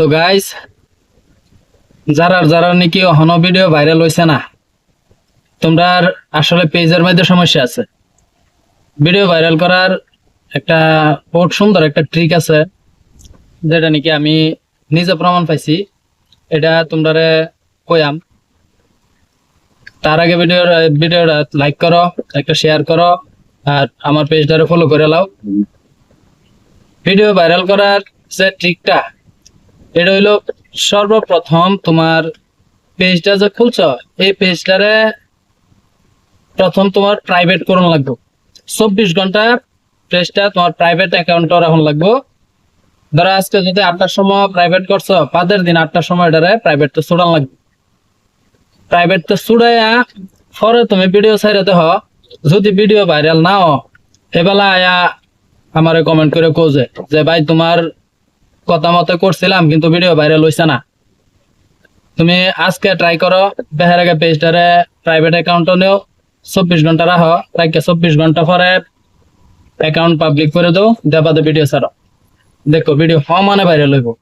তো গাইস, যারা যারা নাকি এখনো ভিডিও ভাইরাল হইছে না, তোমরা আসলে পেজের মধ্যে সমস্যা আছে। ভিডিও ভাইরাল করার একটা বহুত সুন্দর একটা ট্রিক আছে, যেটা নাকি আমি নিজে প্রমাণ পাইছি। এটা তোমরা কইয়াম। তার আগে ভিডিওটা লাইক করো, একটা শেয়ার করো, আর আমার পেজটারে ফলো করে লাও। ভিডিও ভাইরাল করার যে ট্রিকটা, এটা হইলো সর্বপ্রথম তোমার পেজটা যে খুলছো, এই পেজটারে প্রথম তোমার প্রাইভেট করুন লাগবে। 24 ঘন্টা পেজটা তোমার প্রাইভেট অ্যাকাউন্টে রাখুন লাগবে। ধরো আজকে যদি 8টার সময় প্রাইভেট করছো, বাদের দিন 8টার সময় এটারে প্রাইভেট তো ছুড়ান লাগবে। প্রাইভেট তো ছুড়াইয়া পরে তুমি ভিডিও ছাইরাতে হ। যদি ভিডিও ভাইরাল না হ, এবেলা আয়া আমারে কমেন্ট করে কোজে যে ভাই তোমার কথা মতো করছিলাম কিন্তু ভিডিও ভাইরাল হইছে না। তুমি আজকে ট্রাই করো, দেখার আগে পেজটারে প্রাইভেট অ্যাকাউন্টে নিও, 24 ঘন্টা রাখো, রাখে 24 ঘন্টা পরে অ্যাকাউন্ট পাবলিক করে দাও, দেবাদে ভিডিও ছাড়ো। দেখো ভিডিও মানে ভাইরাল হইব।